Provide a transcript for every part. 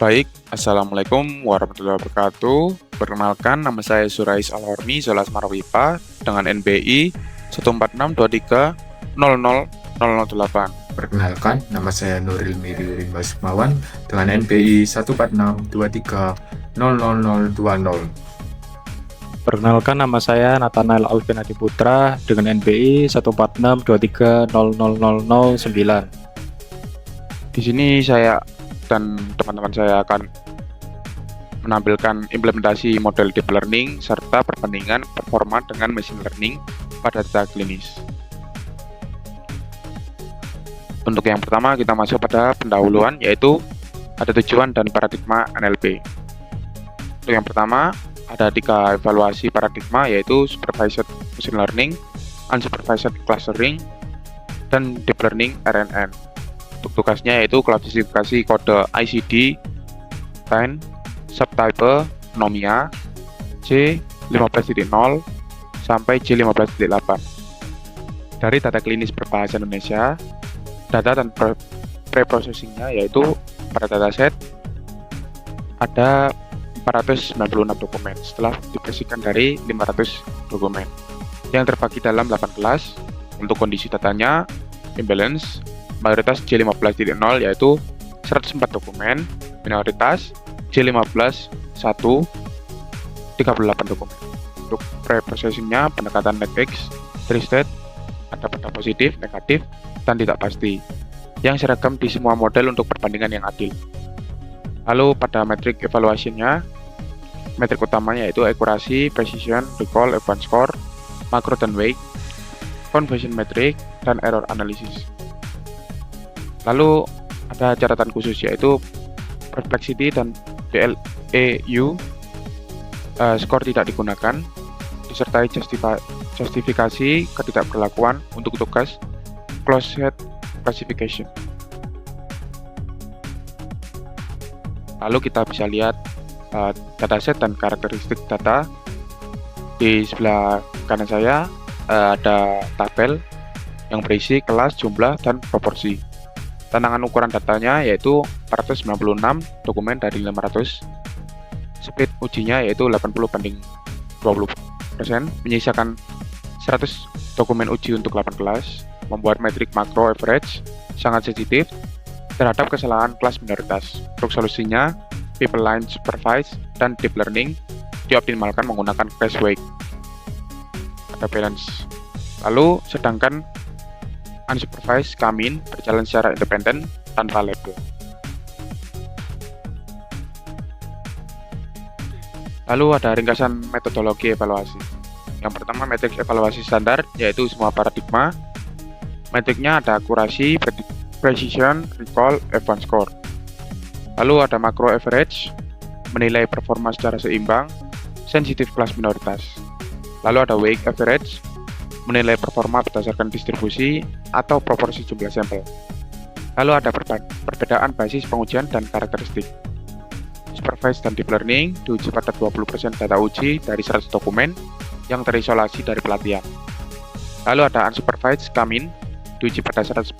Baik, Assalamualaikum warahmatullahi wabarakatuh. Perkenalkan, nama saya Surais Alhormi, Zolas Marwipa, dengan NBI 14623000008. Perkenalkan, nama saya Nuril Miriurin Basmawan dengan NPI 14623000020. Perkenalkan, nama saya Nathanael Alvin Adiputra dengan NBI 14623000009. Di sini saya dan teman-teman saya akan menampilkan implementasi model deep learning serta perbandingan performa dengan machine learning pada data klinis. Untuk yang pertama, kita masuk pada pendahuluan, yaitu ada tujuan dan paradigma NLP. Untuk yang pertama, ada 3 evaluasi paradigma, yaitu supervised machine learning, unsupervised clustering, dan deep learning RNN. Untuk tugasnya yaitu klasifikasi kode ICD 10 subtype nomia J15.0 sampai J15.8 dari data klinis berbahasa Indonesia. Data dan preprocessingnya yaitu pada dataset ada 496 dokumen setelah dibersihkan dari 500 dokumen yang terbagi dalam 8 kelas. Untuk kondisi datanya imbalance, mayoritas J15.0 yaitu 104 dokumen, minoritas J15 1 38 dokumen. Untuk preprocessingnya pendekatan NetX 3 state, ada pada positif, negatif, dan tidak pasti, yang seragam di semua model untuk perbandingan yang adil. Lalu pada metrik evaluasinya, metrik utamanya yaitu akurasi, precision, recall, advanced score, makro dan weight, conversion metric, dan error analysis. Lalu ada catatan khusus yaitu perplexity dan PLEU, skor tidak digunakan, disertai justifikasi ketidakberlakuan untuk tugas closed classification. Lalu kita bisa lihat dataset dan karakteristik data. Di sebelah kanan saya ada tabel yang berisi kelas, jumlah, dan proporsi. Tantangan ukuran datanya yaitu 496 dokumen dari 500. Speed ujinya yaitu 80/20%, menyisakan 100 dokumen uji untuk 8 kelas, membuat metrik makro average sangat sensitif terhadap kesalahan kelas minoritas. Untuk solusinya, people line supervised dan deep learning dioptimalkan menggunakan class weight. Ada balance. Lalu, sedangkan unsupervised kami berjalan secara independen tanpa label. Lalu ada ringkasan metodologi evaluasi. Yang pertama, metrik evaluasi standar, yaitu semua paradigma. Metriknya ada akurasi, precision, recall, advanced score. Lalu ada macro average, menilai performa secara seimbang, sensitif kelas minoritas. Lalu ada weight average, menilai performa berdasarkan distribusi atau proporsi jumlah sampel. Lalu ada perbedaan basis pengujian dan karakteristik. Supervised dan deep learning diuji pada 20% data uji dari 100 dokumen yang terisolasi dari pelatihan. Lalu ada unsupervised Kamin diuji pada 100%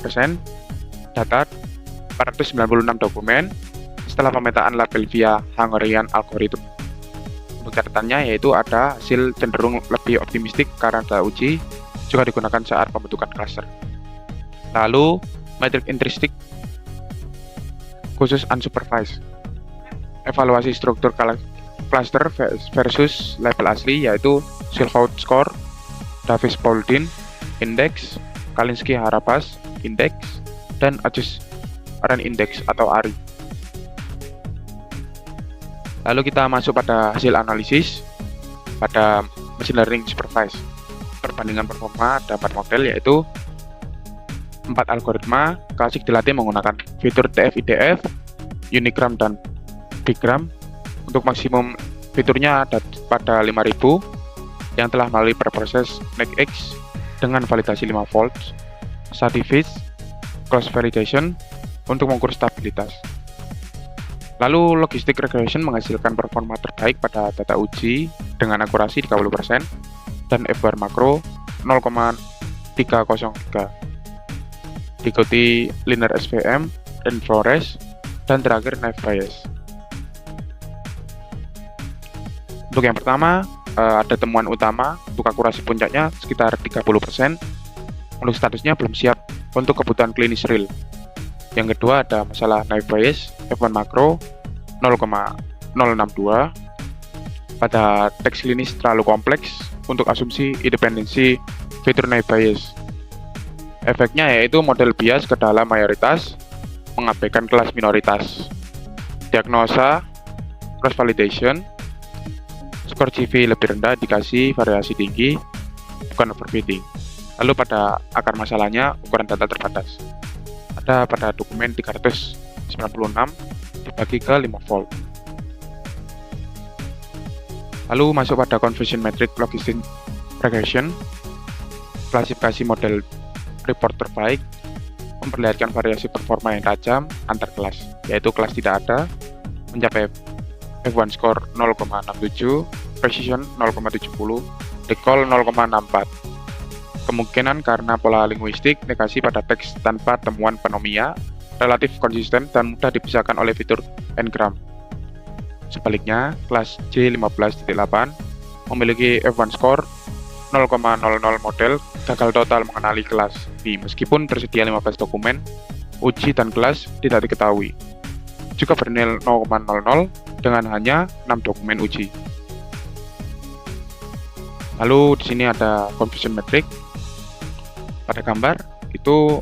data 496 dokumen setelah pemetaan label via Hungarian algorithm. Untuk catatannya yaitu ada hasil cenderung lebih optimistik karena data uji juga digunakan saat pembentukan cluster. Lalu metrik intrinsic khusus unsupervised, evaluasi struktur cluster versus label asli yaitu Schildhout score, Davis-Bouldin index, Kalinski-Harabas index, dan Adjustment index atau ARI. Lalu kita masuk pada hasil analisis pada machine learning supervised. Perbandingan performa ada 4 model yaitu 4 algoritma klasik dilatih menggunakan fitur TF-IDF, Unigram, dan Bigram. Untuk maksimum fiturnya ada pada 5000 yang telah melalui preproses NetX dengan validasi 5 volts, Statistics, cross validation untuk mengukur stabilitas. Lalu logistic regression menghasilkan performa terbaik pada data uji dengan akurasi 30% dan F-bar makro 0,303. Diikuti linear SVM, rainforest, dan terakhir naive Bayes. Untuk yang pertama, ada temuan utama untuk akurasi puncaknya sekitar 30%. Untuk statusnya belum siap untuk kebutuhan klinis real. Yang kedua ada masalah naive Bayes F1 makro 0,062. Pada teks klinis terlalu kompleks untuk asumsi independensi fitur naive Bayes. Efeknya yaitu model bias ke dalam mayoritas mengabaikan kelas minoritas. Diagnosa cross validation, skor CV lebih rendah dikasih variasi tinggi, bukan overfitting. Lalu pada akar masalahnya ukuran data terbatas. Ada pada dokumen 396 dibagi ke 5 volt. Lalu masuk pada conversion metric logistic regression, klasifikasi model report terbaik, memperlihatkan variasi performa yang tajam antar kelas, yaitu kelas tidak ada, mencapai F1 score 0,67, precision 0,70, recall 0,64. Kemungkinan karena pola linguistik negasi pada teks tanpa temuan panomia relatif konsisten dan mudah dipisahkan oleh fitur n-gram. Sebaliknya, kelas J15.8 memiliki F1 score 0,00 model gagal total mengenali kelas B meskipun tersedia 15 dokumen uji dan kelas tidak diketahui. Juga bernilai 0,00 dengan hanya 6 dokumen uji. Lalu di sini ada conversion metric. Pada gambar itu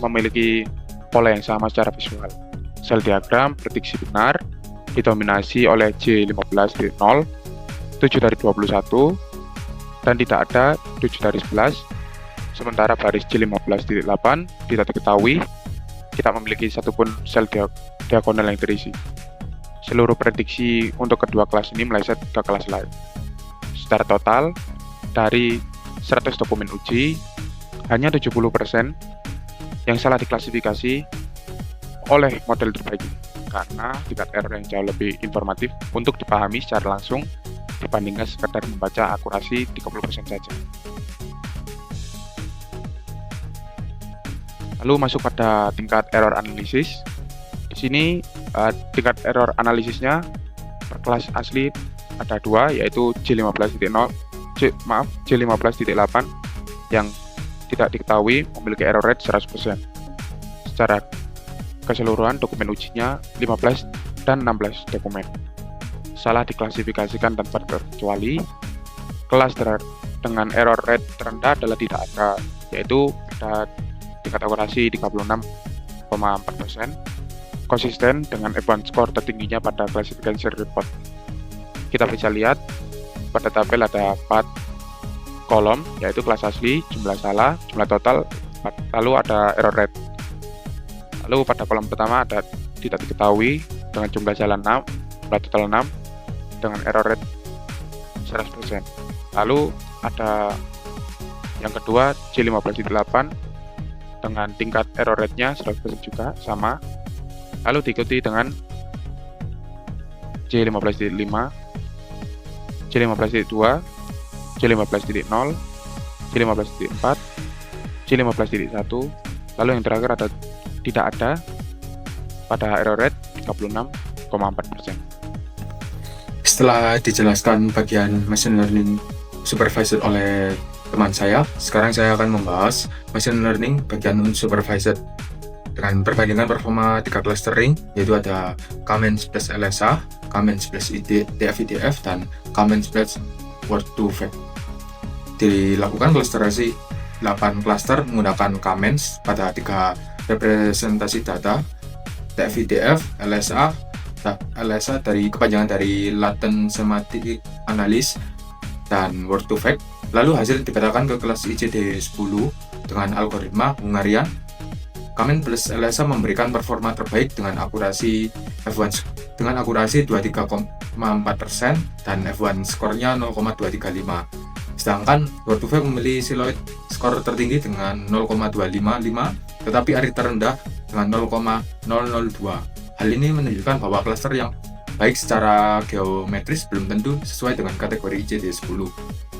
memiliki pola yang sama secara visual. Sel diagram prediksi benar didominasi oleh J15.0, 7 dari 21, dan tidak ada 7 dari 11. Sementara baris J15.8 tidak diketahui, tidak memiliki satupun sel diagonal yang terisi. Seluruh prediksi untuk kedua kelas ini meleset ke kelas lain. Secara total, dari 100 dokumen uji, hanya 70% yang salah diklasifikasi oleh model terbaik ini, karena tingkat error yang jauh lebih informatif untuk dipahami secara langsung dibandingkan sekedar membaca akurasi 30% saja. Lalu masuk pada tingkat error analisis. Di sini tingkat error analisisnya per kelas asli ada dua, yaitu J15.8 yang tidak diketahui memiliki error rate 100%. Secara keseluruhan dokumen ujinya 15 dan 16 dokumen. Salah diklasifikasikan tanpa terkecuali. Kelas dengan error rate terendah adalah tidak ada, yaitu pada tingkat akurasi 36,4%, konsisten dengan F1 score tertingginya pada klasifikasi report. Kita bisa lihat pada tabel ada 4 kolom, yaitu kelas asli, jumlah salah, jumlah total, lalu ada error rate. Lalu pada kolom pertama ada tidak diketahui dengan jumlah salah 6, jumlah total 6, dengan error rate 100%. Lalu ada yang kedua J15.8 dengan tingkat error rate-nya 100% juga, sama. Lalu diikuti dengan J15.5, J15.2, J15.0, J15.4, J15.1, lalu yang terakhir ada tidak ada pada error rate 36,4%. Setelah dijelaskan bagian machine learning supervised oleh teman saya, sekarang saya akan membahas machine learning bagian unsupervised dengan perbandingan performa 3 clustering, yaitu ada K-means plus LSA, K-means plus TF-IDF, dan K-means plus word2vec. Dilakukan klusterasi 8 cluster menggunakan K-means pada 3 representasi data, TF-IDF, LSA dari kepanjangan dari latent semantic analysis dan word2vec. Lalu hasil dipetakan ke kelas ICD-10 dengan algoritma Hungarian. K-means plus LSA memberikan performa terbaik dengan akurasi F1 dengan akurasi 23,4% dan F1 skornya 0,235. Sedangkan word2vec memilih siloid skor tertinggi dengan 0,255, tetapi array terendah dengan 0,002. Hal ini menunjukkan bahwa klaster yang baik secara geometris belum tentu sesuai dengan kategori ICD-10.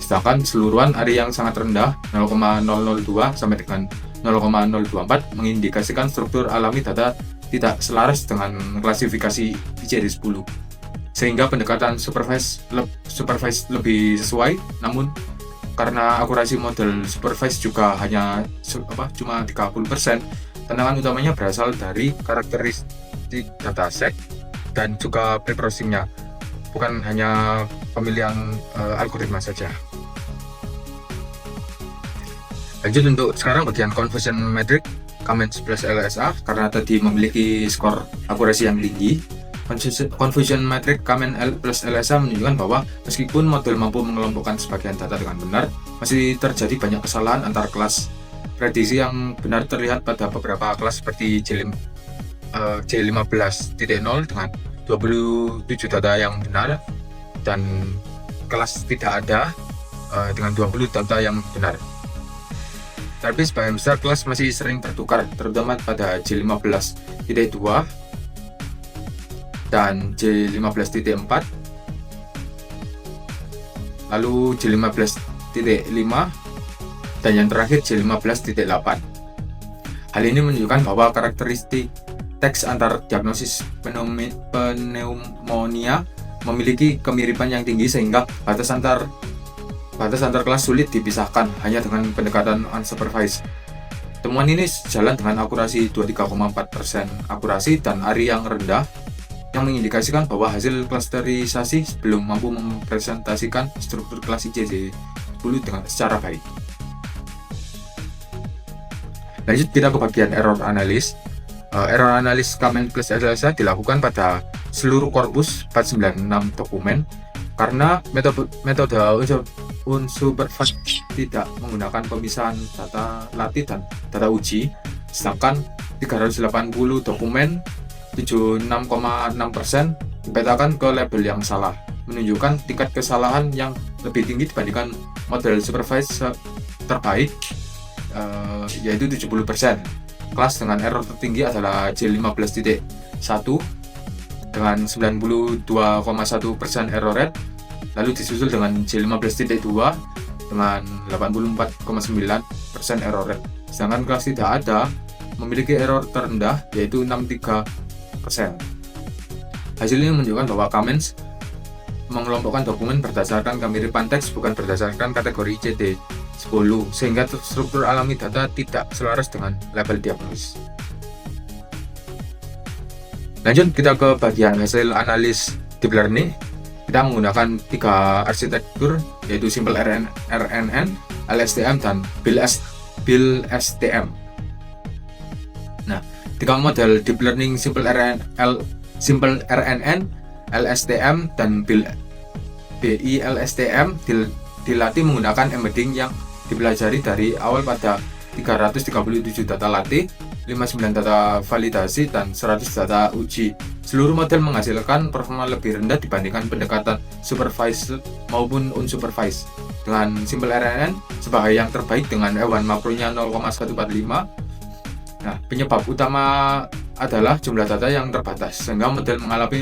Sedangkan keseluruhan array yang sangat rendah 0,002 sampai dengan 0,024 mengindikasikan struktur alami data tidak selaras dengan klasifikasi ICD-10. sehingga pendekatan supervise lebih sesuai. Namun karena akurasi model supervise juga hanya cuma 30%, tantangan utamanya berasal dari karakteristik dataset dan juga preprocessingnya, bukan hanya pemilihan algoritma saja. Lanjut untuk sekarang bagian conversion metric Cummins plus LSA, karena tadi memiliki skor akurasi yang tinggi. Confusion metric Cummins plus LSA menunjukkan bahwa meskipun model mampu mengelompokkan sebagian data dengan benar, masih terjadi banyak kesalahan antar kelas. Prediksi yang benar terlihat pada beberapa kelas seperti J15.0 dengan 27 data yang benar, dan kelas tidak ada dengan 20 data yang benar. Tapi sebagian besar kelas masih sering bertukar, terutama pada J15.2 dan J15.4, lalu J15.5, dan yang terakhir J15.8. Hal ini menunjukkan bahwa karakteristik teks antar diagnosis pneumonia memiliki kemiripan yang tinggi, sehingga batas antar kelas sulit dipisahkan hanya dengan pendekatan unsupervised. Temuan ini sejalan dengan akurasi 23,4% akurasi dan ARI yang rendah, yang mengindikasikan bahwa hasil klasterisasi belum mampu mempresentasikan struktur kelas ICD-10 secara baik. Lanjut kita ke bagian error analysis. Error analysis Cummins plus LSA dilakukan pada seluruh korpus 496 dokumen karena metode unsupervised tidak menggunakan pemisahan data latih dan data uji, sedangkan 380 dokumen 76,6% dipetakan ke label yang salah, menunjukkan tingkat kesalahan yang lebih tinggi dibandingkan model supervised terbaik, yaitu 70%. Kelas dengan error tertinggi adalah J15.1 dengan 92,1% error rate, lalu disusul dengan J15.2 dengan 84,9% error rate. Sedangkan kelas tidak ada memiliki error terendah, yaitu 63%. Hasil ini menunjukkan bahwa Cummins mengelompokkan dokumen berdasarkan kemiripan teks, bukan berdasarkan kategori ICD-10, sehingga struktur alami data tidak selaras dengan label diagnosis. Lanjut kita ke bagian hasil analis deep learning. Kita menggunakan 3 arsitektur, yaitu Simple RNN, LSTM, dan BIL-STM. Nah, 3 model deep learning Simple RNN, LSTM, dan BIL-STM dilatih menggunakan embedding yang dipelajari dari awal pada 337 data latih, 59 data validasi, dan 100 data uji. Seluruh model menghasilkan performa lebih rendah dibandingkan pendekatan supervised maupun unsupervised, dengan Simple RNN sebagai yang terbaik dengan E1 makronya 0,145. Nah, penyebab utama adalah jumlah data yang terbatas, sehingga model mengalami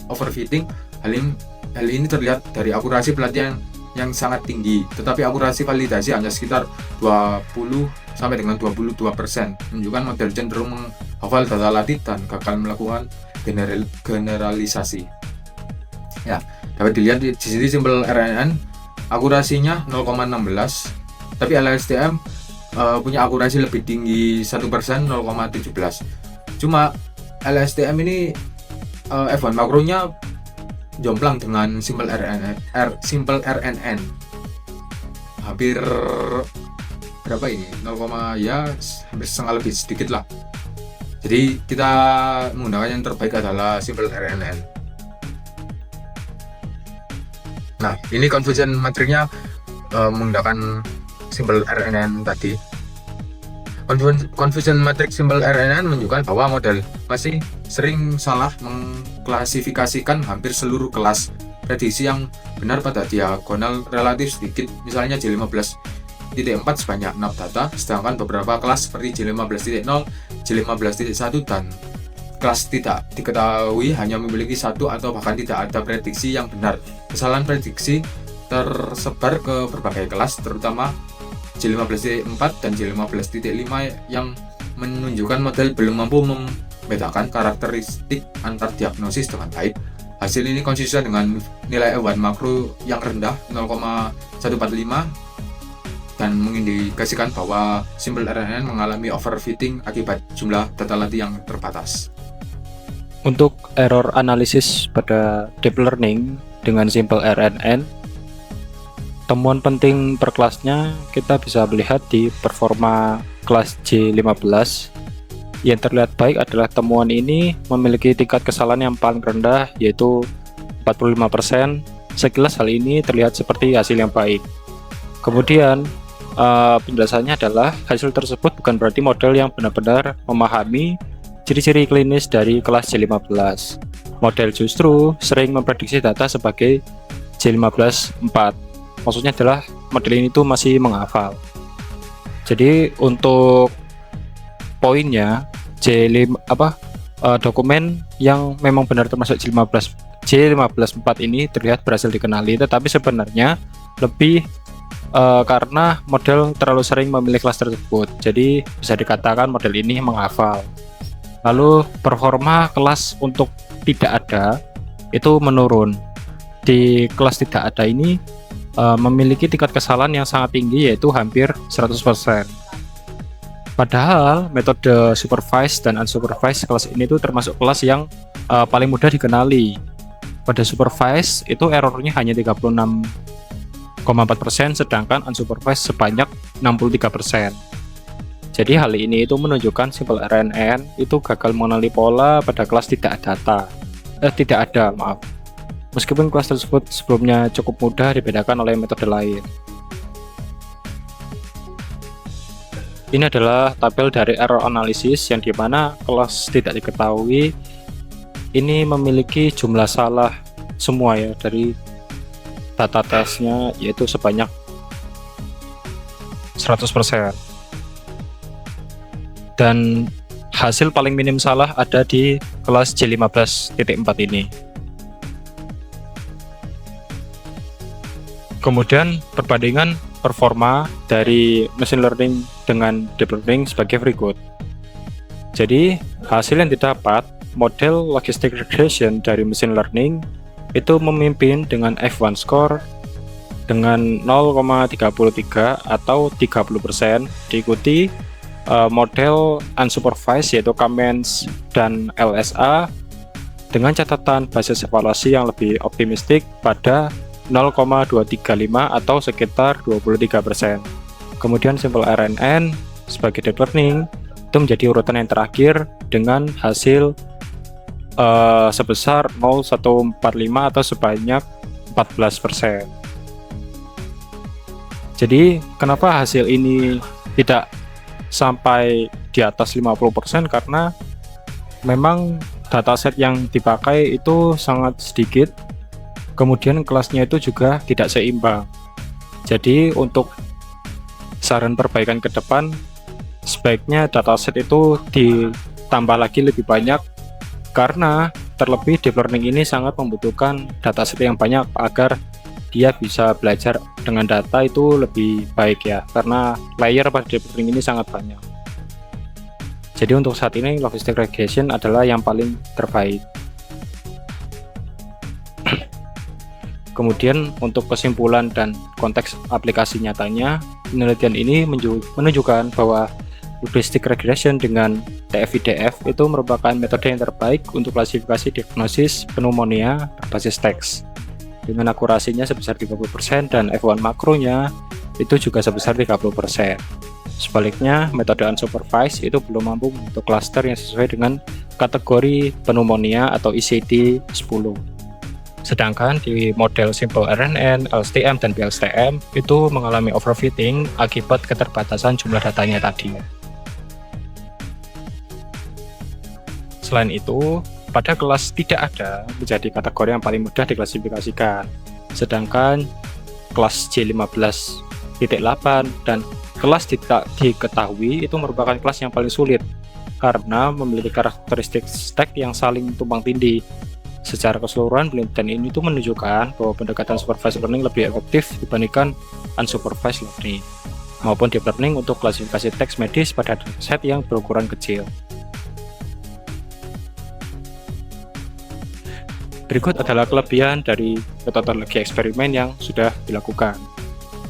overfitting. Hal ini terlihat dari akurasi pelatihan yang sangat tinggi, tetapi akurasi validasi hanya sekitar 20 sampai dengan 22%, menunjukkan model cenderung menghafal data latih dan gagal melakukan generalisasi. Ya, dapat dilihat di sini Simple RNN akurasinya 0,16, tapi LSTM punya akurasi lebih tinggi 1%, 0,17. Cuma LSTM ini F1 makronya jomplang dengan Simple RNN. Hampir berapa ini? 0, ya hampir setengah lebih sedikit lah. Jadi kita menggunakan yang terbaik adalah Simple RNN. Nah, ini confusion matriknya menggunakan Simple RNN tadi. Confusion matrix Simple RNN menunjukkan bahwa model masih sering salah mengklasifikasikan hampir seluruh kelas. Prediksi yang benar pada diagonal relatif sedikit, misalnya J15.4 sebanyak 6 data, sedangkan beberapa kelas seperti J15.0, J15.1 dan kelas tidak diketahui hanya memiliki satu atau bahkan tidak ada prediksi yang benar. Kesalahan prediksi tersebar ke berbagai kelas, terutama J15.4 dan J15.5 yang menunjukkan model belum mampu membedakan karakteristik antar diagnosis dengan baik. Hasil ini konsisten dengan nilai F1 makro yang rendah 0,145 dan mengindikasikan bahwa Simple RNN mengalami overfitting akibat jumlah data latih yang terbatas. Untuk error analisis pada deep learning dengan Simple RNN, temuan penting per kelasnya kita bisa melihat di performa kelas J15. Yang terlihat baik adalah temuan ini memiliki tingkat kesalahan yang paling rendah, yaitu 45%. Sekilas hal ini terlihat seperti hasil yang baik. Kemudian penjelasannya adalah hasil tersebut bukan berarti model yang benar-benar memahami ciri-ciri klinis dari kelas J15. Model justru sering memprediksi data sebagai J15-4. Maksudnya adalah model ini tuh masih menghafal. Jadi untuk poinnya dokumen yang memang benar termasuk J15-4 ini terlihat berhasil dikenali, tetapi sebenarnya lebih karena model terlalu sering memilih kelas tersebut. Jadi bisa dikatakan model ini menghafal. Lalu performa kelas untuk tidak ada itu menurun. Di kelas tidak ada ini memiliki tingkat kesalahan yang sangat tinggi, yaitu hampir 100%. Padahal metode supervised dan unsupervised kelas ini tuh termasuk kelas yang paling mudah dikenali. Pada supervised itu errornya hanya 36,4%, sedangkan unsupervised sebanyak 63%. Jadi hal ini itu menunjukkan Simple RNN itu gagal mengenali pola pada kelas tidak ada. Meskipun kelas tersebut sebelumnya cukup mudah dibedakan oleh metode lain. Ini adalah tabel dari error analysis yang dimana kelas tidak diketahui ini memiliki jumlah salah semua ya dari data tesnya, yaitu sebanyak 100%. Dan hasil paling minim salah ada di kelas J15.4 ini. Kemudian perbandingan performa dari machine learning dengan deep learning sebagai berikut. Jadi hasil yang didapat, model logistic regression dari machine learning itu memimpin dengan F1 score dengan 0,33 atau 30%, diikuti model unsupervised yaitu Kamens dan LSA dengan catatan basis evaluasi yang lebih optimistik pada 0,235 atau sekitar 23%. Kemudian Simple RNN sebagai deep learning itu menjadi urutan yang terakhir dengan hasil sebesar 0,145 atau sebanyak 14%. Jadi kenapa hasil ini tidak sampai di atas 50%? Karena memang dataset yang dipakai itu sangat sedikit. Kemudian kelasnya itu juga tidak seimbang. Jadi untuk saran perbaikan ke depan, sebaiknya dataset itu ditambah lagi lebih banyak, karena terlebih deep learning ini sangat membutuhkan dataset yang banyak agar dia bisa belajar dengan data itu lebih baik ya, karena layer pada deep learning ini sangat banyak. Jadi untuk saat ini logistic regression adalah yang paling terbaik. Kemudian untuk kesimpulan dan konteks aplikasi nyatanya, penelitian ini menunjukkan bahwa logistic regression dengan TF-IDF itu merupakan metode yang terbaik untuk klasifikasi diagnosis pneumonia berbasis teks dengan akurasinya sebesar 30% dan F1 makronya itu juga sebesar 30%. Sebaliknya, metode unsupervised itu belum mampu membentuk klaster yang sesuai dengan kategori pneumonia atau ICD-10. Sedangkan di model Simple RNN, LSTM, dan BLSTM itu mengalami overfitting akibat keterbatasan jumlah datanya tadi. Selain itu, pada kelas tidak ada menjadi kategori yang paling mudah diklasifikasikan. Sedangkan kelas J15.8 dan kelas tidak diketahui itu merupakan kelas yang paling sulit karena memiliki karakteristik stack yang saling tumpang tindih. Secara keseluruhan, penelitian ini tuh menunjukkan bahwa pendekatan supervised learning lebih efektif dibandingkan unsupervised learning maupun deep learning untuk klasifikasi teks medis pada dataset yang berukuran kecil. Berikut adalah kelebihan dari metodologi eksperimen yang sudah dilakukan,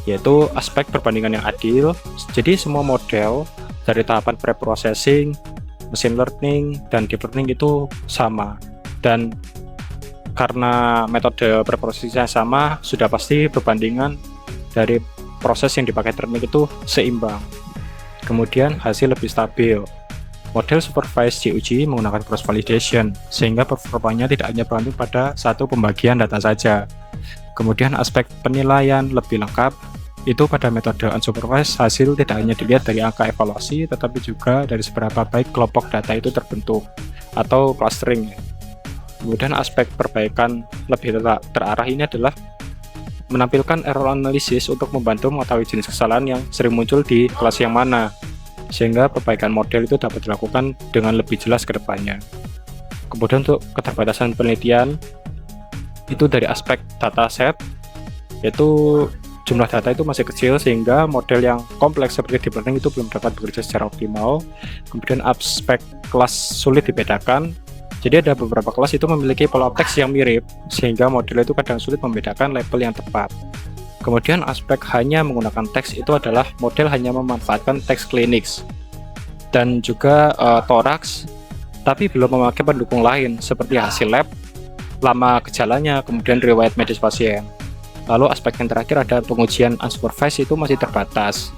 yaitu aspek perbandingan yang adil. Jadi semua model dari tahapan pre-processing, machine learning, dan deep learning itu sama. Dan karena metode pre-processing sama, sudah pasti perbandingan dari proses yang dipakai training itu seimbang. Kemudian hasil lebih stabil. Model supervised diuji menggunakan cross validation sehingga performanya tidak hanya bergantung pada satu pembagian data saja. Kemudian aspek penilaian lebih lengkap. Itu pada metode unsupervised, hasil tidak hanya dilihat dari angka evaluasi tetapi juga dari seberapa baik kelompok data itu terbentuk atau clustering. Kemudian aspek perbaikan lebih terarah ini adalah menampilkan error analysis untuk membantu mengetahui jenis kesalahan yang sering muncul di kelas yang mana, sehingga perbaikan model itu dapat dilakukan dengan lebih jelas ke depannya. Kemudian untuk keterbatasan penelitian, itu dari aspek dataset, yaitu jumlah data itu masih kecil sehingga model yang kompleks seperti deep learning itu belum dapat bekerja secara optimal. Kemudian aspek kelas sulit dibedakan, jadi ada beberapa kelas itu memiliki pola teks yang mirip sehingga model itu kadang sulit membedakan label yang tepat. Kemudian aspek hanya menggunakan teks itu adalah model hanya memanfaatkan teks klinis dan juga thorax, tapi belum memakai pendukung lain seperti hasil lab, lama gejalanya, kemudian riwayat medis pasien. Lalu aspek yang terakhir ada pengujian unsupervised itu masih terbatas.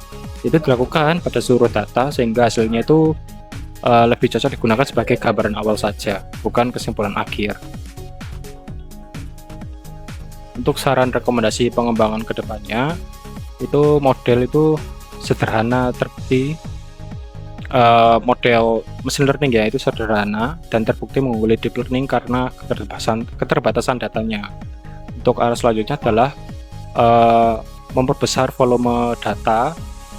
Itu dilakukan pada seluruh data sehingga hasilnya itu lebih cocok digunakan sebagai gambaran awal saja, bukan kesimpulan akhir. Untuk saran rekomendasi pengembangan kedepannya, itu model itu sederhana terbukti, model machine learning ya itu sederhana dan terbukti mengungguli deep learning karena keterbatasan datanya. Untuk arah selanjutnya adalah memperbesar volume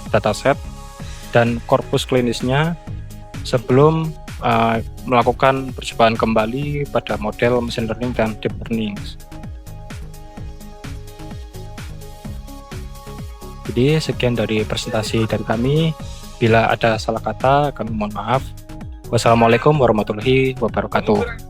dataset dan korpus klinisnya sebelum melakukan percobaan kembali pada model machine learning dan deep learning. Jadi sekian dari presentasi dari kami. Bila ada salah kata, kami mohon maaf. Wassalamualaikum warahmatullahi wabarakatuh.